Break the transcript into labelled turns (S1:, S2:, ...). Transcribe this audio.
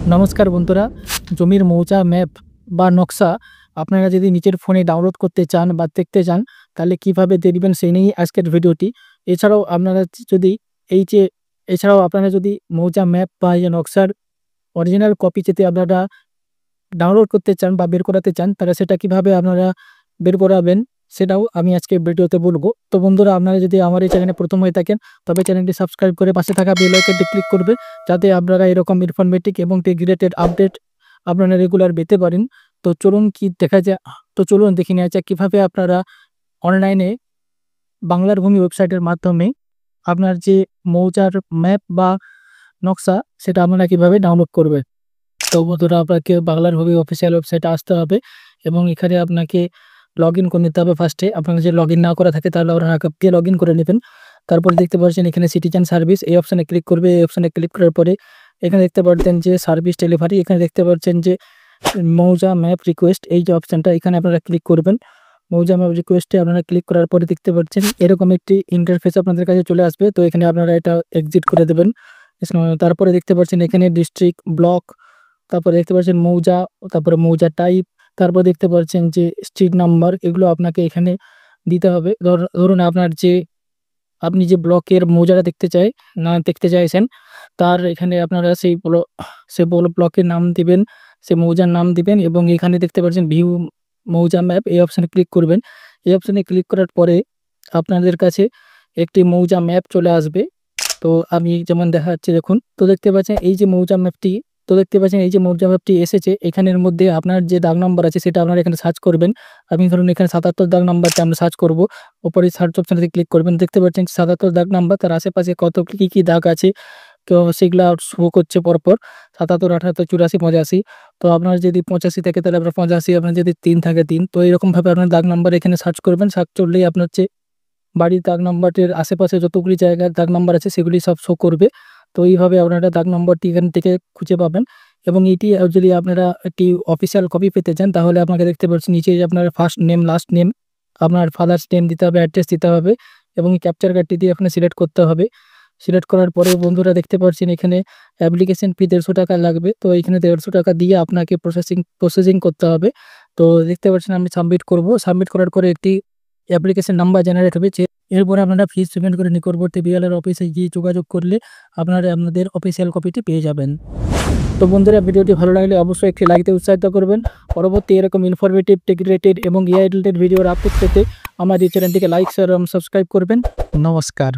S1: नमस्कार बंधुरा जमिर मौजा मैप बा नक्शा आपनारा यदि निजेर फोने डाउनलोड करते चान बा देखते चान ताहले किभाबे देखबेन सेई निয়েই आजकेर भिडियोटी। एछाड़ाओ आपनारा यदि এই যে এছাড়াও আপনারা যদি মৌজা ম্যাপ বা এই নকশার অরিজিনাল কপি যদি আপনারা ডাউনলোড করতে চান বা বের করাতে চান তাহলে সেটা কিভাবে আপনারা বের করাবেন সেটাও আমি আজকে ভিডিওতে বলবো। তো বন্ধুরা আপনারা যদি আমার এই চ্যানেলে প্রথম হয়ে থাকেন তবে চ্যানেলটি সাবস্ক্রাইব করে পাশে থাকা বেল আইকনটি ক্লিক করবে যাতে আপনারা এরকম ইনফরমেটিভ এবং রিলেটেড আপডেট আপনারা রেগুলার পেতে পারেন। তো চলুন কি দেখা যায়, তো চলুন দেখে নেওয়া যাক কীভাবে আপনারা অনলাইনে বাংলার ভূমি ওয়েবসাইটের মাধ্যমে আপনার যে মৌজার ম্যাপ বা নকশা সেটা আপনারা কীভাবে ডাউনলোড করবেন। তো বন্ধুরা আপনাকে বাংলার ভূমি অফিসিয়াল ওয়েবসাইটে আসতে হবে এবং এখানে আপনাকে লগ ইন করে নিতে হবে। ফার্স্টে আপনার যে লগ ইন না করা থাকে তাহলে আপনারা দিয়ে লগ ইন করে নেবেন। তারপরে দেখতে পাচ্ছেন এখানে সিটিজেন সার্ভিস, এই অপশানে ক্লিক করবে। এই অপশানে ক্লিক করার পরে এখানে দেখতে পাচ্ছেন যে সার্ভিস ডেলিভারি, এখানে দেখতে পাচ্ছেন যে মৌজা ম্যাপ রিকোয়েস্ট, এই যে অপশানটা এখানে আপনারা ক্লিক করবেন। মৌজা ম্যাপ রিকোয়েস্টে আপনারা ক্লিক করার পরে দেখতে পাচ্ছেন এরকম একটি ইন্টারফেস আপনাদের কাছে চলে আসবে। তো এখানে আপনারা এটা এক্সিট করে দেবেন। তারপরে দেখতে পাচ্ছেন এখানে ডিস্ট্রিক্ট, ব্লক, তারপরে দেখতে পাচ্ছেন মৌজা, তারপরে মৌজা টাইপ, তারপর দেখতে পাচ্ছেন যে স্ট্রিট নাম্বার, এগুলো আপনাকে এখানে দিতে হবে। ধরুন আপনার যে আপনি যে ব্লকের মৌজাটা দেখতে চাইছেন তার এখানে আপনারা সেই ব্লকের নাম দিবেন, সেই মৌজার নাম দিবেন এবং এখানে দেখতে পাচ্ছেন ভিউ মৌজা ম্যাপ, এই অপশানে ক্লিক করবেন। এই অপশানে ক্লিক করার পরে আপনাদের কাছে একটি মৌজা ম্যাপ চলে আসবে। তো আমি যেমন দেখাচ্ছি দেখুন, তো দেখতে পাচ্ছেন এই যে মৌজা ম্যাপটি এসেছে। এখানের মধ্যে আপনার যে দাগ নাম্বার আছে সেটা আপনারা এখানে সার্চ করবেন। আমি ধরুন এখানে ৭৭ দাগ নাম্বারটা আমরা সার্চ করব। ওপরে সার্চ অপশানে ক্লিক করবেন, দেখতে পাচ্ছেন ৭৭ দাগ নাম্বার, তার আশেপাশে কত কী দাগ আছে তো সেগুলো শো করছে পরপর ৭৭, ৭৮, ৮৪, ৮৫। তো আপনার যদি ৮৫ থাকে তাহলে আপনার ৮৫, আপনার যদি ৩ থাকে ৩। তো এরকমভাবে আপনার দাগ নাম্বার এখানে সার্চ করবেন। সার্চ করলেই আপনার হচ্ছে বাড়ির দাগ নাম্বারটির আশেপাশে যতগুলি জায়গার দাগ নাম্বার আছে সেগুলি সব শো করবে। তো এইভাবে আপনারা দাগ নম্বরটি এখান থেকে খুঁজে পাবেন এবং এটি যদি আপনারা একটি অফিসিয়াল কপি পেতে চান তাহলে আপনাকে দেখতে পাচ্ছেন নিচে যে আপনার ফার্স্ট নেম, লাস্ট নেম, আপনার ফাদার্স নেম দিতে হবে, অ্যাড্রেস দিতে হবে এবং এই ক্যাপচার কার্ডটি দিয়ে আপনার সিলেক্ট করতে হবে। সিলেক্ট করার পরে বন্ধুরা দেখতে পাচ্ছেন এখানে অ্যাপ্লিকেশন ফি ১৫০ টাকা লাগবে। তো এখানে ১৫০ টাকা দিয়ে আপনাকে প্রসেসিং করতে হবে। তো দেখতে পাচ্ছেন আমি সাবমিট করব। সাবমিট করার পরে একটি অ্যাপ্লিকেশন নাম্বার জেনারেট হবে। এরপরে আপনারা ফিস পেমেন্ট করে নিকটবর্তী বিএলআর অফিসে গিয়ে যোগাযোগ করলে আপনারা আপনাদের অফিসিয়াল কপিটি পেয়ে যাবেন। তো বন্ধুরা ভিডিওটি ভালো লাগলে অবশ্যই একটি লাইক দিয়ে উৎসাহিত করবেন। পরবর্তী এরকম ইনফরমেটিভ, টেক রিলেটেড এবং এআই রিলেটেড ভিডিওর আপডেট পেতে আমার এই চ্যানেলটিকে লাইক, শেয়ার এবং সাবস্ক্রাইব করবেন। নমস্কার।